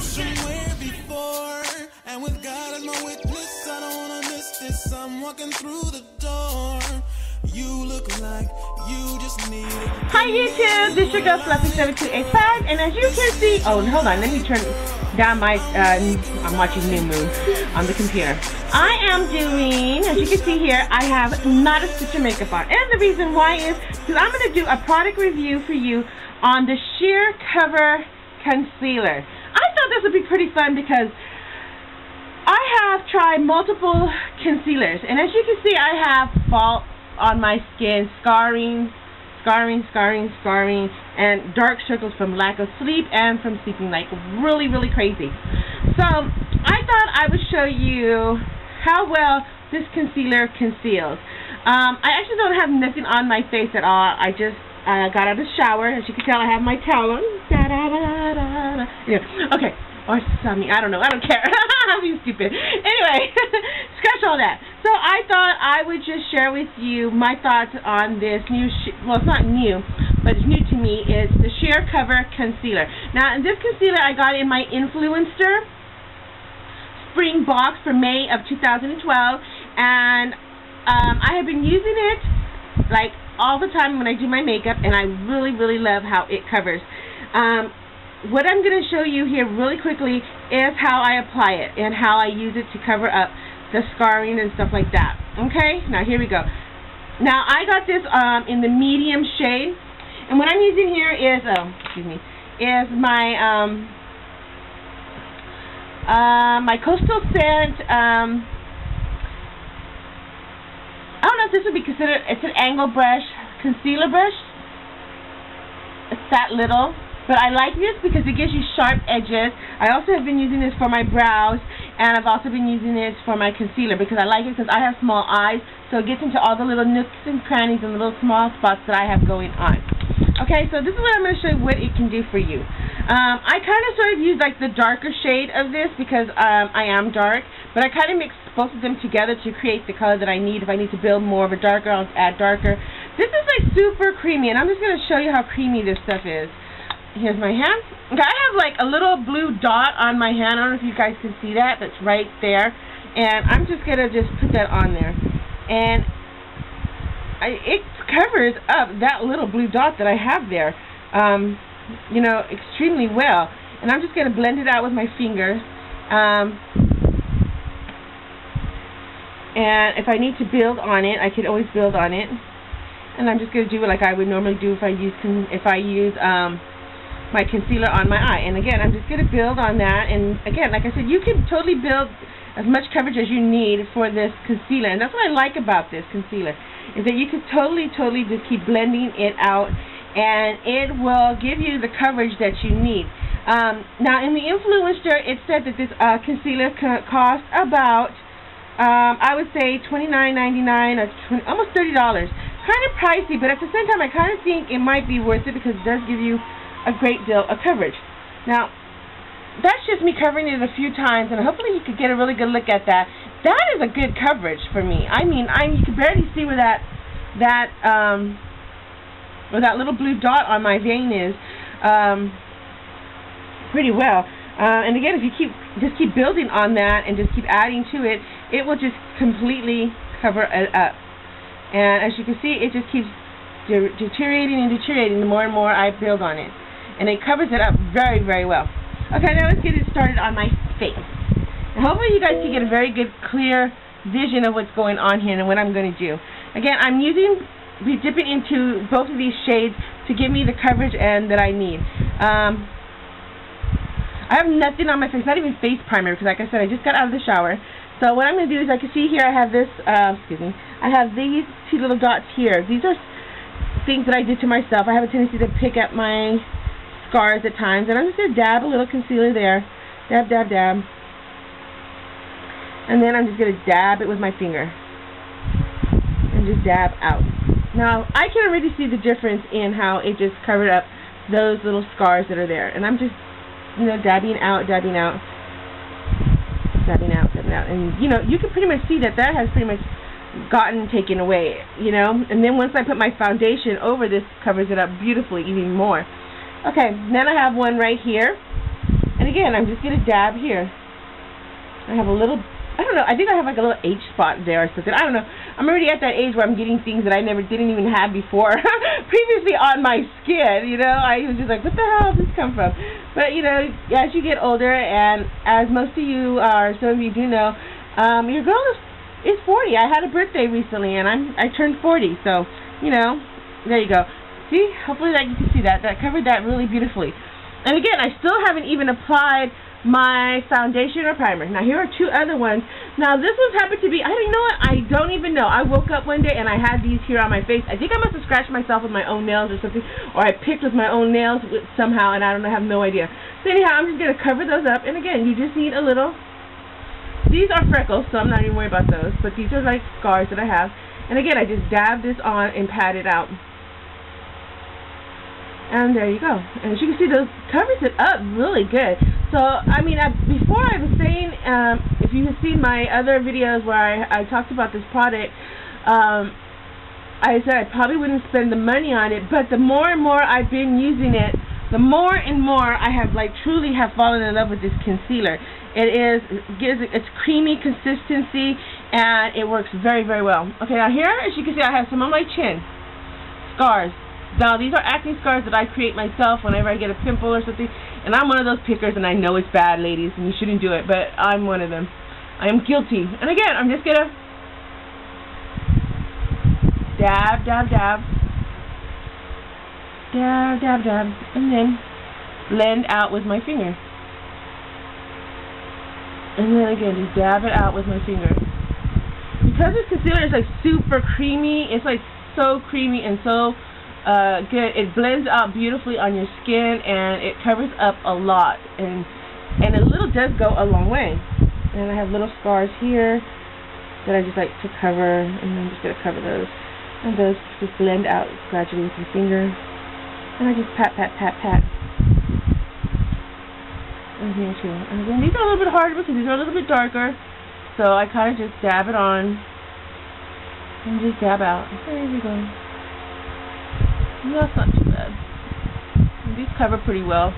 somewhere before, and with God as my witness, I don't wanna miss this. I'm walking through the door. You look like you just need it. Hi YouTube, this is your girl Fluffy7285, and as you can see, oh hold on, let me turn down my, I'm watching New Moon on the computer. I am doing, as you can see here, I have not a stitch of makeup on, and the reason why is because I'm going to do a product review for you on the Sheer Cover Concealer. I thought this would be pretty fun because I have tried multiple concealers, and as you can see, I have fault on my skin, scarring, and dark circles from lack of sleep and from sleeping like really crazy. So I thought I would show you how well this concealer conceals. I actually don't have nothing on my face at all. I just got out of the shower. As you can tell, I have my towel on. Yeah. Okay. Or something. I don't know. I don't care. I'm being stupid. Anyway, scratch all that. So I thought I would just share with you my thoughts on this new, well, it's not new, but it's new to me. It's the Sheer Cover Concealer. Now, this concealer I got in my Influenster spring box for May of 2012, and I have been using it like all the time when I do my makeup, and I really love how it covers. What I'm going to show you here really quickly is how I apply it and how I use it to cover up the scarring and stuff like that. Okay, now here we go. Now I got this in the medium shade, and what I'm using here is, is my my Coastal Scent. I don't know if this would be considered. It's an angle brush, concealer brush. It's that little. But I like this because it gives you sharp edges. I also have been using this for my brows, and I've also been using this for my concealer because I like it because I have small eyes, so it gets into all the little nooks and crannies and little small spots that I have going on. Okay, so this is what I'm going to show you what it can do for you. I kind of sort of use like the darker shade of this because I am dark, but I kind of mix both of them together to create the color that I need. If I need to build more of a darker, I'll add darker. This is like super creamy, and I'm just going to show you how creamy this stuff is. Here's my hand. Okay, I have like a little blue dot on my hand. I don't know if you guys can see that. That's right there. And I'm just going to just put that on there. And it covers up that little blue dot that I have there, you know, extremely well. And I'm just going to blend it out with my finger. And if I need to build on it, I can always build on it. And I'm just going to do it like I would normally do if I use my concealer on my eye. And again, I'm just going to build on that. And again, like I said, you can totally build as much coverage as you need for this concealer. And that's what I like about this concealer, is that you can totally just keep blending it out, and it will give you the coverage that you need. Now, in the Influencer, it said that this concealer costs about, I would say $29.99 or almost $30. Kind of pricey, but at the same time, I kind of think it might be worth it because it does give you a great deal of coverage. Now, that's just me covering it a few times, and hopefully you could get a really good look at that. That is a good coverage for me. I mean, you can barely see where that little blue dot on my vein is pretty well. And again, if you just keep building on that and just keep adding to it, it will just completely cover it up. And as you can see, it just keeps deteriorating and deteriorating the more and more I build on it. And it covers it up very well. Okay, now let's get it started on my face. And hopefully you guys can get a very good, clear vision of what's going on here and what I'm going to do. Again, I'm dipping into both of these shades to give me the coverage and that I need. I have nothing on my face, not even face primer, because like I said, I just got out of the shower. So what I'm going to do is, I can see here, I have this, I have these two little dots here. These are things that I did to myself. I have a tendency to pick at my scars at times, and I'm just going to dab a little concealer there. Dab. And then I'm just going to dab it with my finger. And just dab out. Now, I can already see the difference in how it just covered up those little scars that are there. And I'm just, you know, dabbing out. And, you know, you can pretty much see that has pretty much gotten taken away, you know. And then once I put my foundation over this, covers it up beautifully even more. Okay, then I have one right here. And again, I'm just going to dab here. I have a little, I don't know, I think I have like a little H spot there or something. I don't know. I'm already at that age where I'm getting things that I didn't even have before, previously on my skin, you know. I was just like, what the hell did this come from? But, you know, as you get older, and as most of you are, some of you do know, your girl is 40. I had a birthday recently, and I turned 40, so, you know, there you go. See, hopefully that you can see that. That covered that really beautifully. And again, I still haven't even applied my foundation or primer. Now here are two other ones. Now this one happened to be, I don't know what, I don't even know. I woke up one day and I had these here on my face. I think I must have scratched myself with my own nails or something, or I picked with my own nails somehow, and I don't know, I have no idea. So anyhow, I'm just going to cover those up, and again, you just need a little, these are freckles, so I'm not even worried about those, but these are like scars that I have. And again, I just dab this on and pat it out. And there you go. And as you can see, those covers it up really good. So, I mean, before I was saying, if you have seen my other videos where I talked about this product, I said I probably wouldn't spend the money on it, but the more and more I've been using it, the more and more I have truly have fallen in love with this concealer. It gives it's creamy consistency, and it works very, very well. Okay, now here, as you can see, I have some on my chin, scars. Now, these are acne scars that I create myself whenever I get a pimple or something. And I'm one of those pickers, and I know it's bad, ladies, and you shouldn't do it, but I'm one of them. I am guilty. And again, I'm just going to dab, dab, dab. Dab, dab, dab. And then blend out with my finger. And then again, just dab it out with my finger. Because this concealer is like super creamy, it's like so creamy and so good. It blends out beautifully on your skin, and it covers up a lot, and a little does go a long way. And I have little scars here that I just like to cover, and I'm just going to cover those, and those just blend out gradually with my finger, and I just pat, pat, pat, pat. And here too. And again, these are a little bit harder because these are a little bit darker, so I kind of just dab it on and just dab out. There you go. That's not too bad. These cover pretty well.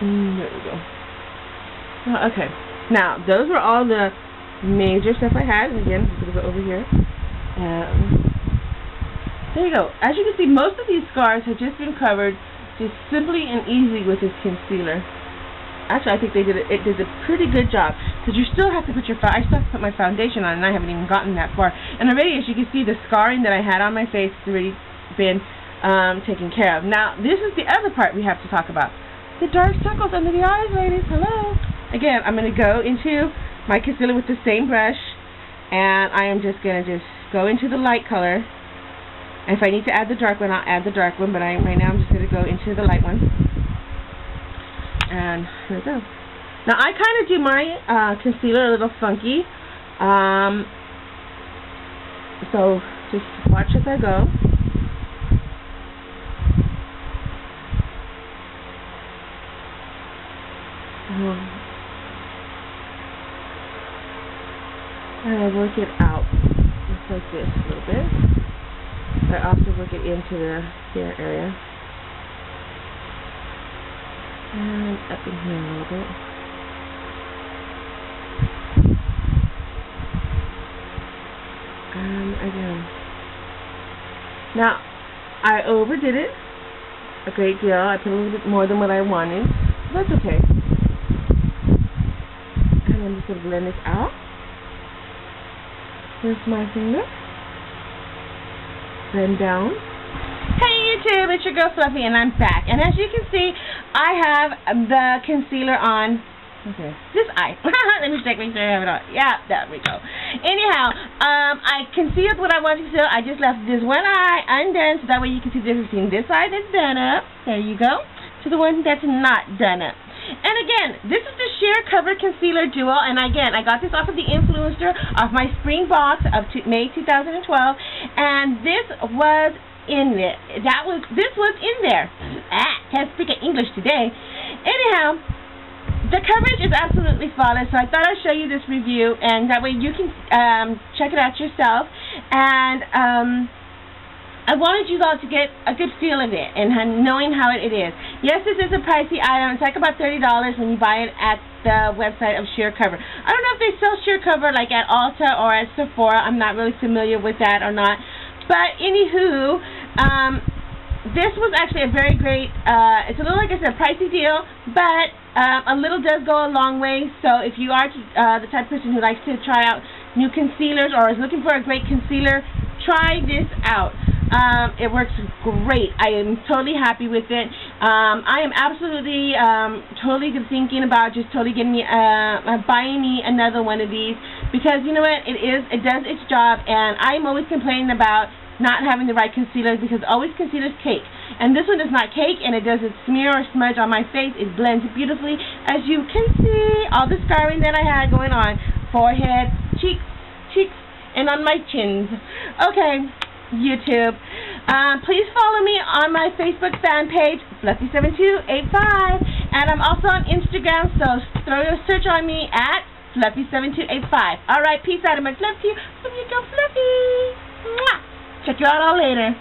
There we go. Okay. Now, those were all the major stuff I had. And again, I'm just going to go over here. There you go. As you can see, most of these scars have just been covered just simply and easily with this concealer. Actually, I think it did a pretty good job, because you still have to put I still have to put my foundation on, and I haven't even gotten that far. And already, as you can see, the scarring that I had on my face has already been taken care of. Now, this is the other part we have to talk about. The dark circles under the eyes, ladies. Hello. Again, I'm going to go into my concealer with the same brush, and I am just going to go into the light color. And if I need to add the dark one, I'll add the dark one, but right now I'm just going to go into the light one. And here we go. Now, I kind of do my concealer a little funky. So just watch as I go. And I work it out just like this a little bit. I also work it into the hair area. And up in here a little bit. And again. Now, I overdid it a great deal. I put a little bit more than what I wanted. That's okay. And I'm just going to blend this out. Here's my finger. Blend down. Hey YouTube, it's your girl Fluffy, and I'm back. And as you can see, I have the concealer on. Okay, this eye. Let me check, make sure I have it on. Yeah, there we go. Anyhow, I concealed what I wanted to conceal. I just left this one eye undone, so that way you can see the difference between this eye that's done up. There you go. To the one that's not done up. And again, this is the Sheer Cover Concealer Duo, and again, I got this off of the Influenster, off my spring box of May 2012, and this was in it. This was in there. Can't speak English today. Anyhow, the coverage is absolutely flawless, so I thought I'd show you this review, and that way you can check it out yourself. And I wanted you all to get a good feel of it and knowing how it is. Yes, this is a pricey item. It's like about $30 when you buy it at the website of Sheer Cover. I don't know if they sell Sheer Cover like at Ulta or at Sephora. I'm not really familiar with that or not. But anywho, this was actually a very great, it's a little, like I said, pricey deal, but a little does go a long way. So if you are the type of person who likes to try out new concealers or is looking for a great concealer, try this out. It works great. I am totally happy with it. I am absolutely totally thinking about just totally getting me buying me another one of these, because you know what, it does its job, and I'm always complaining about not having the right concealer, because always concealer's cake, and this one is not cake, and it doesn't smear or smudge on my face. It blends beautifully, as you can see all the scarring that I had going on, forehead, cheeks, and on my chins. Okay, YouTube, please follow me on my Facebook fan page, Fluffy7285, and I'm also on Instagram, so throw a search on me at Fluffy7285. Alright, peace out and much love to you. Love you, go Fluffy. Mwah. Check you out all later.